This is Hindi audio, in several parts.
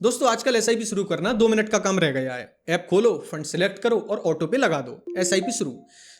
दोस्तों आजकल एसआईपी शुरू करना 2 मिनट का काम रह गया है। ऐप खोलो, फंड सिलेक्ट करो और ऑटो पे लगा दो, एसआईपी शुरू।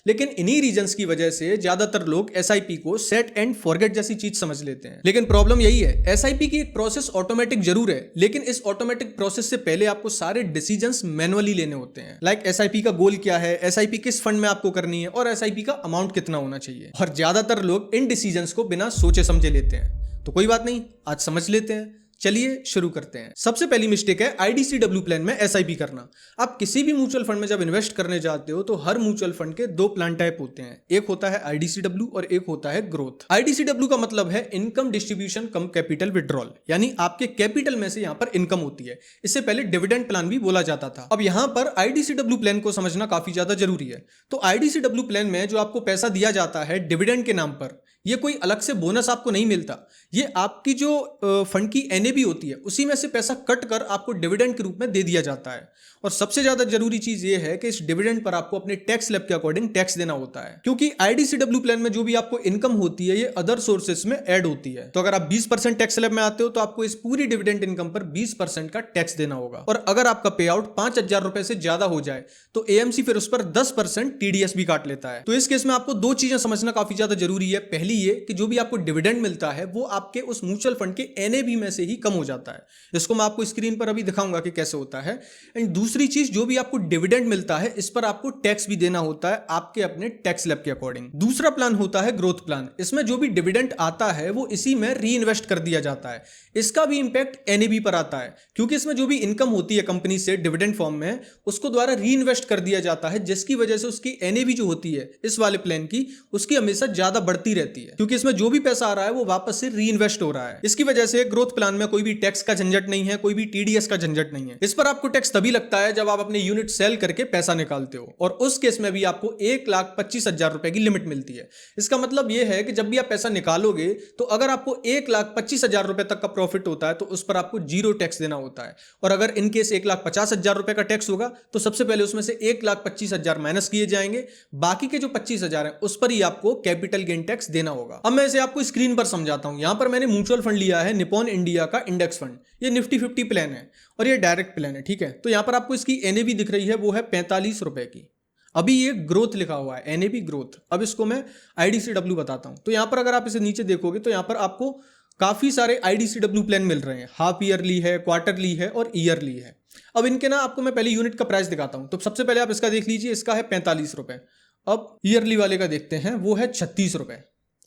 लेकिन इन्हीं रीजंस की वजह से ज्यादातर लोग एसआईपी को सेट एंड फॉरगेट जैसी चीज समझ लेते हैं। लेकिन प्रॉब्लम यही है, एसआईपी की एक प्रोसेस ऑटोमेटिक जरूर है, लेकिन इस ऑटोमेटिक प्रोसेस से पहले आपको सारे डिसीजंस मैनुअली लेने होते हैं। लाइक एसआईपी का गोल क्या है, एसआईपी किस फंड में आपको करनी है और एसआईपी का अमाउंट कितना होना चाहिए। और ज्यादातर लोग इन डिसीजंस को बिना सोचे समझे लेते हैं। तो कोई बात नहीं, आज समझ लेते हैं। चलिए शुरू करते हैं। सबसे पहली मिस्टेक है आईडीसीडब्ल्यू प्लान में एसआईपी करना। आप किसी भी म्यूचुअल फंड में जब इन्वेस्ट करने जाते हो तो हर म्यूचुअल फंड के दो प्लान टाइप होते हैं, एक होता है आईडीसीडब्ल्यू और एक होता है ग्रोथ। आईडीसीडब्ल्यू का मतलब है इनकम डिस्ट्रीब्यूशन कम कैपिटल विड्रॉल, यानी आपके कैपिटल में से यहां पर इनकम होती है। इससे पहले डिविडेंड प्लान भी बोला जाता था। अब यहां पर आईडीसीडब्ल्यू प्लान को समझना काफी ज्यादा जरूरी है। तो आईडीसीडब्ल्यू प्लान में जो आपको पैसा दिया जाता है डिविडेंड के नाम पर, ये कोई अलग से बोनस आपको नहीं मिलता। ये आपकी जो फंड की एनएबी होती है उसी में से पैसा कट कर आपको डिविडेंड के रूप में दे दिया जाता है। और सबसे ज्यादा जरूरी चीज ये है कि इस डिविडेंड पर आपको अपने टैक्स स्लैब के अकॉर्डिंग टैक्स देना होता है, क्योंकि आईडीसीडब्ल्यू प्लान में जो भी आपको इनकम होती है ये अदर सोर्सेस में ऐड होती है। तो अगर आप 20% टैक्स स्लैब में आते हो तो आपको इस पूरी डिविडेंड इनकम पर 20% का टैक्स देना होगा। और अगर आपका पे आउट 5,000 रुपए से ज्यादा हो जाए तो एएमसी फिर उस पर 10% टीडीएस भी काट लेता है। तो इस केस में आपको दो चीजें समझना काफी ज्यादा जरूरी है। पहली ये कि जो भी आपको डिविडेंड मिलता है वो आपके उस म्यूचुअल फंड के एनएबी में से ही कम हो जाता है। इसको मैं आपको स्क्रीन पर अभी दिखाऊंगा कि कैसे होता है। एंड दूसरी चीज, जो भी आपको डिविडेंड मिलता है इस पर आपको टैक्स भी देना होता है आपके अपने टैक्स स्लैब के अकॉर्डिंग। दूसरा प्लान होता है ग्रोथ प्लान। इसमें जो भी डिविडेंड आता है वो इसी में री इन्वेस्ट कर दिया जाता है। इसका भी इंपैक्ट एनएबी पर आता है, क्योंकि इसमें जो भी इनकम होती है कंपनी से डिविडेंड फॉर्म में उसको द्वारा री इन्वेस्ट कर दिया जाता है, जिसकी वजह से उसकी एनएबी जो होती है इस वाले प्लान की, उसकी हमेशा ज्यादा बढ़ती रहती है, क्योंकि इसमें जो भी पैसा आ रहा है वो वापस से री इन्वेस्ट हो रहा है। इसकी वजह से ग्रोथ प्लान में कोई भी टैक्स का झंझट नहीं है, कोई भी टीडीएस का झंझट नहीं है। इस पर आपको टैक्स तभी लगता है जब आप अपने यूनिट सेल करके पैसा निकालते हो, और उस केस में भी आपको 1,25,000 रुपए की लिमिट मिलती है। इसका मतलब यह है कि जब भी आप पैसा निकालोगे तो अगर आपको 1,25,000 रुपए तक का प्रॉफिट होता है तो उस पर आपको जीरो टैक्स देना होता है। और अगर इनकेस 1,50,000 रुपए का टैक्स होगा तो सबसे पहले उसमें से 1,25,000 माइनस किए जाएंगे, बाकी के जो 25,000 है उस पर ही आपको कैपिटल गेन टैक्स देना होगा। अब मैं इसे आपको स्क्रीन पर समझाता हूं। यहां पर मैंने म्यूचुअल फंड लिया है निप्पॉन इंडिया का इंडेक्स फंड। ये निफ्टी 50 प्लान है और ये डायरेक्ट प्लान है, ठीक है। तो यहां पर आपको इसकी एनएबी दिख रही है, वो है 45 रुपए की। अभी ये ग्रोथ लिखा हुआ है, एनएबी ग्रोथ। अब इसको मैं आईडीसीडब्ल्यू बताता हूं। तो यहां पर अगर आप इसे नीचे देखोगे तो यहां पर आपको काफी सारे आईडीसीडब्ल्यू प्लान मिल रहे हैं। हाफ ईयरली है, क्वार्टरली है और ईयरली है। अब इनके ना आपको मैं पहले यूनिट का प्राइस दिखाता हूं। तो सबसे पहले आप इसका देख लीजिए, इसका है 45 रुपए। अब ईयरली वाले का देखते हैं, वो है 36 रुपए।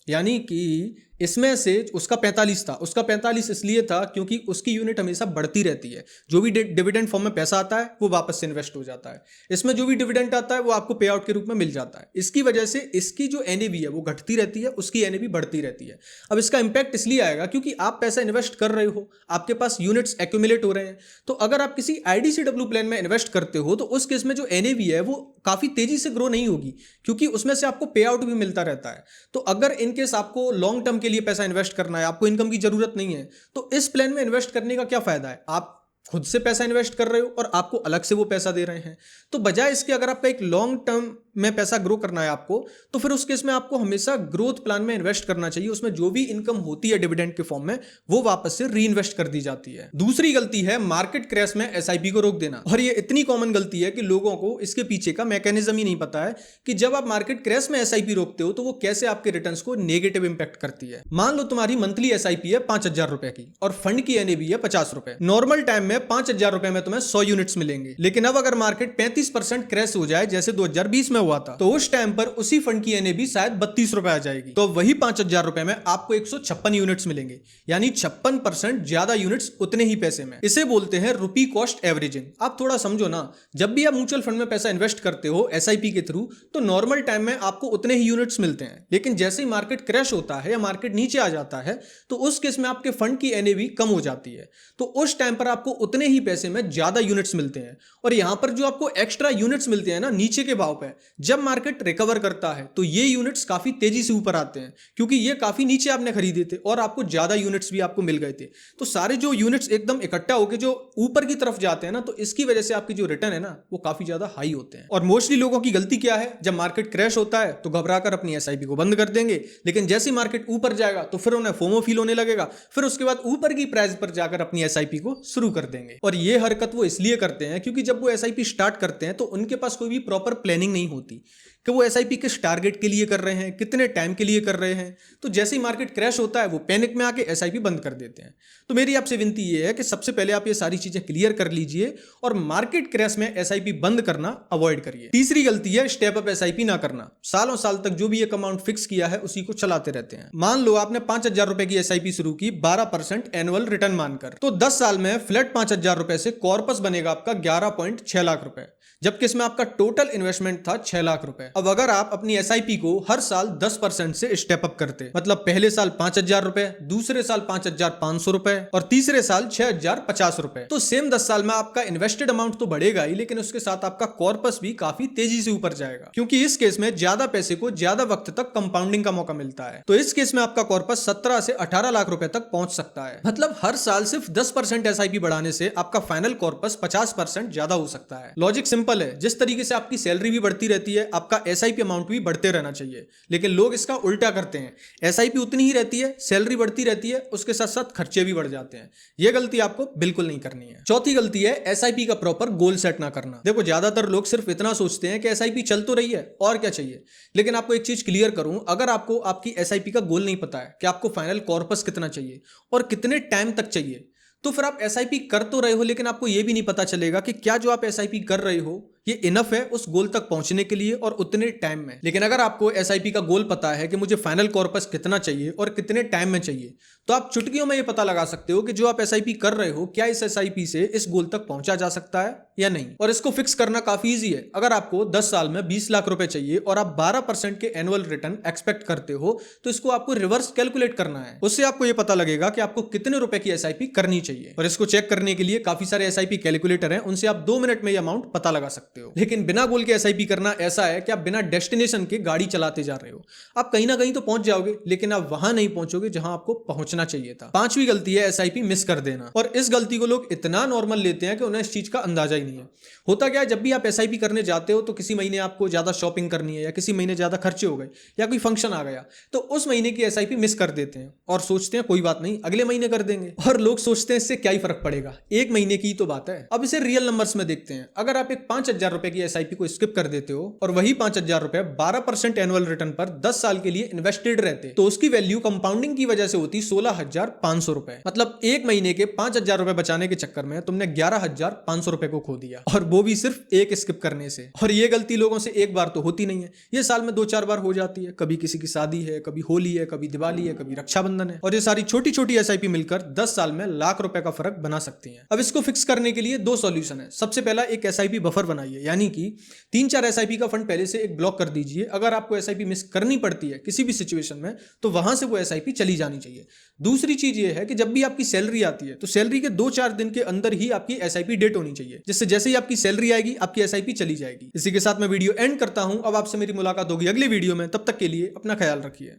यानी कि इसमें से उसका 45 था, उसका 45 इसलिए था क्योंकि उसकी यूनिट हमेशा बढ़ती रहती है। जो भी डिविडेंड फॉर्म में पैसा आता है वो वापस से इन्वेस्ट हो जाता है। इसमें जो भी डिविडेंड आता है वो आपको पे आउट के रूप में मिल जाता है। इसकी वजह से इसकी जो एनएबी है वो घटती रहती है, उसकी एनएबी बढ़ती रहती है। अब इसका इंपैक्ट इसलिए आएगा क्योंकि आप पैसा इन्वेस्ट कर रहे हो, आपके पास यूनिट्स एक्यूमुलेट हो रहे हैं। तो अगर आप किसी आईडीसीडब्ल्यू प्लान में इन्वेस्ट करते हो तो उस केस में जो एनएबी है वो काफी तेजी से ग्रो नहीं होगी, क्योंकि उसमें से आपको पे आउट भी मिलता रहता है। तो अगर इनकेस आपको लॉन्ग टर्म के लिए पैसा इन्वेस्ट करना है, आपको इनकम की जरूरत नहीं है, तो इस प्लान में इन्वेस्ट करने का क्या फायदा है। आप खुद से पैसा इन्वेस्ट कर रहे हो और आपको अलग से वो पैसा दे रहे हैं। तो बजाय इसके अगर आपका एक लॉन्ग टर्म में पैसा ग्रो करना है आपको, तो फिर उस केस में आपको हमेशा ग्रोथ प्लान में इन्वेस्ट करना चाहिए। उसमें जो भी इनकम होती है डिविडेंड के फॉर्म में वो वापस से री इन्वेस्ट कर दी जाती है। दूसरी गलती है मार्केट क्रैश में एसआईपी को रोक देना। और ये इतनी कॉमन गलती है कि लोगों को इसके पीछे का मैकेनिज्म ही नहीं पता है कि जब आप मार्केट क्रैश में एसआईपी रोकते हो तो वो कैसे आपके रिटर्न्स को नेगेटिव इंपैक्ट करती है। मान लो तुम्हारी मंथली एसआईपी है 5,000 रुपए की और फंड की एनएबी है 50 रुपए। नॉर्मल टाइम में 5,000 रुपए में तुम्हें 100 यूनिट्स मिलेंगे, लेकिन अब अगर मार्केट 35% क्रैश हो जाए जैसे 2020 में हुआ था, तो उस टाइम पर उसी फंड की एनएबी शायद 32 रुपए आ जाएगी। तो वही 5,000 रुपए में आपको 156 यूनिट्स मिलेंगे, यानी 56% ज्यादा यूनिट्स उतने ही पैसे में। इसे बोलते हैं रुपी कॉस्ट एवरेजिंग। आप थोड़ा समझो ना, जब भी आप म्यूचुअल फंड में पैसा इन्वेस्ट करते हो एसआईपी के थ्रू, तो नॉर्मल टाइम में आपको उतने ही यूनिट्स मिलते हैं, लेकिन जैसे ही मार्केट क्रैश होता है या मार्केट नीचे आ जाता है तो उस केस में आपके फंड की एनएबी कम हो जाती है। तो उस टाइम पर आपको उतने ही पैसे में ज्यादा यूनिट्स मिलते हैं। और यहां पर जो आपको एक्स्ट्रा यूनिट्स मिलते हैं ना नीचे के भाव पे, जब मार्केट रिकवर करता है तो ये यूनिट्स काफी तेजी से ऊपर आते हैं, क्योंकि ये काफी नीचे आपने खरीदे थे और आपको ज्यादा यूनिट्स भी आपको मिल गए थे। तो सारे जो यूनिट्स एकदम इकट्ठा होकर जो ऊपर की तरफ जाते हैं ना, तो इसकी वजह से आपकी जो रिटर्न है ना वो काफी ज्यादा हाई होते हैं। और मोस्टली लोगों की गलती क्या है, जब मार्केट क्रैश होता है तो घबराकर अपनी एसआईपी को बंद कर देंगे, लेकिन जैसे मार्केट ऊपर जाएगा तो फिर उन्हें फोमो फील होने लगेगा, फिर उसके बाद ऊपर की प्राइस पर जाकर अपनी एसआईपी को शुरू कर देंगे। और ये हरकत वो इसलिए करते हैं क्योंकि जब वो एसआईपी स्टार्ट करते हैं तो उनके पास कोई भी प्रॉपर प्लानिंग नहीं होती कि वो एसआईपी किस टारगेट के लिए कर रहे हैं, कितने टाइम के लिए कर रहे हैं। तो जैसे ही मार्केट क्रैश होता है वो पैनिक में आके एसआईपी बंद कर देते हैं। तो मेरी आपसे विनती ये है कि सबसे पहले आप ये सारी चीजें क्लियर कर लीजिए और मार्केट क्रैश में एसआईपी बंद करना अवॉइड करिए। तीसरी गलती है स्टेप अप एसआईपी ना करना। सालों साल तक जो भी एक अमाउंट फिक्स किया है उसी को चलाते रहते हैं। मान लो आपने 5,000 रुपए की एसआईपी शुरू की 12% एनुअल रिटर्न मानकर, तो 10 साल में फ्लैट 5,000 रुपए से कॉर्पस बनेगा आपका 11.6 लाख रुपए, जबकि इसमें आपका टोटल इन्वेस्टमेंट था 6 लाख रुपए। अब अगर आप अपनी एसआईपी को हर साल 10% से स्टेप अप करते, मतलब पहले साल 5,000 रुपए, दूसरे साल 5,500 रुपए और तीसरे साल 6,050 रुपए, तो सेम 10 साल में आपका इन्वेस्टेड अमाउंट तो बढ़ेगा ही, लेकिन उसके साथ आपका कॉर्पस भी काफी तेजी से ऊपर जाएगा, क्योंकि इस केस में ज्यादा पैसे को ज्यादा वक्त तक कंपाउंडिंग का मौका मिलता है। तो इस केस में आपका कॉर्पस 17 से 18 लाख रुपए तक पहुंच सकता है। मतलब हर साल सिर्फ 10% एसआईपी बढ़ाने से आपका फाइनल कॉर्पस 50% ज्यादा हो सकता है। लॉजिक सिंपल है, जिस तरीके से आपकी सैलरी भी बढ़ती रहती है, आपका एसआईपी अमाउंट भी बढ़ते रहना चाहिए, लेकिन लोग इसका उल्टा करते हैं। एसआईपी उतनी ही रहती है, सैलरी बढ़ती रहती है, उसके साथ साथ खर्चे भी बढ़ जाते हैं। यह गलती आपको बिल्कुल नहीं करनी है। चौथी गलती है एसआईपी का प्रॉपर गोल सेट ना करना। देखो, ज्यादातर लोग सिर्फ इतना सोचते हैं कि एसआईपी चल तो रही है और क्या चाहिए, लेकिन आपको एक चीज क्लियर करूं, अगर आपको आपकी एसआईपी का गोल नहीं पता है कि आपको फाइनल कॉर्पस कितना चाहिए और कितने टाइम तक चाहिए, तो फिर आप एसआईपी कर तो रहे हो, लेकिन आपको यह भी नहीं पता चलेगा कि क्या जो आप एसआईपी कर रहे हो ये इनफ है उस गोल तक पहुंचने के लिए और उतने टाइम में। लेकिन अगर आपको एसआईपी का गोल पता है कि मुझे फाइनल कॉर्पस कितना चाहिए और कितने टाइम में चाहिए, तो आप चुटकियों में ये पता लगा सकते हो कि जो आप एसआईपी कर रहे हो क्या इस एसआईपी से इस गोल तक पहुंचा जा सकता है या नहीं। और इसको फिक्स करना काफी ईजी है। अगर आपको 10 साल में 20 लाख रुपए चाहिए और आप 12% के एनुअल रिटर्न एक्सपेक्ट करते हो, तो इसको आपको रिवर्स कैलकुलेट करना है। उससे आपको यह पता लगेगा कि आपको कितने रुपए की एसआईपी करनी चाहिए। और इसको चेक करने के लिए काफी सारे एसआईपी कैलकुलेटर हैं, उनसे आप 2 मिनट में यह अमाउंट पता लगा सकते हो। लेकिन बिना गोल के एसआईपी करना ऐसा है कि आप बिना डेस्टिनेशन के गाड़ी चलाते जा रहे हो। आप कहीं ना कहीं तो पहुंच जाओगे, लेकिन आप वहां नहीं पहुंचोगे जहां आपको पहुंचना चाहिए था। पांचवी गलती है एसआईपी मिस कर देना। और इस गलती को लोग इतना नॉर्मल लेते हैं कि उन्हें इस चीज का अंदाजा ही नहीं है। होता क्या है, जब भी आप एसआईपी करने जाते हो तो किसी महीने आपको ज्यादा शॉपिंग करनी है या किसी महीने ज्यादा खर्चे हो गए या कोई फंक्शन आ गया, तो उस महीने की एसआईपी मिस कर देते हैं और सोचते हैं कोई बात नहीं, अगले महीने कर देंगे। और लोग सोचते हैं इससे क्या ही फर्क पड़ेगा, एक महीने की तो बात है। अब इसे रियल नंबर्स में देखते हैं। अगर आप एक 5,000 रुपए की एसआईपी को स्किप कर देते हो और वही 5,000 रुपए 12% एनुअल रिटर्न पर 10 साल के लिए इन्वेस्टेड रहते, तो उसकी वैल्यू कंपाउंडिंग की वजह से होती 16,500 रुपए। मतलब एक महीने के 5,000 रुपए बचाने के चक्कर में तुमने 11,500 रुपए को खो दिया, और वो भी सिर्फ एक स्किप करने से। और ये गलती लोगों से एक बार तो होती नहीं है, ये साल में 2-4 बार हो जाती है। कभी किसी की शादी है, कभी होली है, कभी दिवाली है, कभी रक्षाबंधन है, और ये सारी छोटी छोटी एसआईपी मिलकर 10 साल में लाख रुपए का फर्क बना सकती हैं। अब इसको फिक्स करने के लिए 2 सॉल्यूशन है। सबसे पहला, एक एसआईपी बफर बनाइए, यानी कि 3-4 एसआईपी का फंड पहले से एक ब्लॉक कर दीजिए। अगर आपको एसआईपी मिस करनी पड़ती है किसी भी सिचुएशन में, तो वहां से वो एसआईपी चली जानी चाहिए। दूसरी चीज ये है कि जब भी आपकी सैलरी आती है तो सैलरी के 2-4 दिन के अंदर ही आपकी एसआईपी डेट होनी चाहिए, जिससे जैसे ही आपकी सैलरी आएगी आपकी एसआईपी चली जाएगी। इसी के साथ मैं वीडियो एंड करता हूं। अब आपसे मेरी मुलाकात होगी अगली वीडियो में, तब तक के लिए अपना ख्याल रखिए।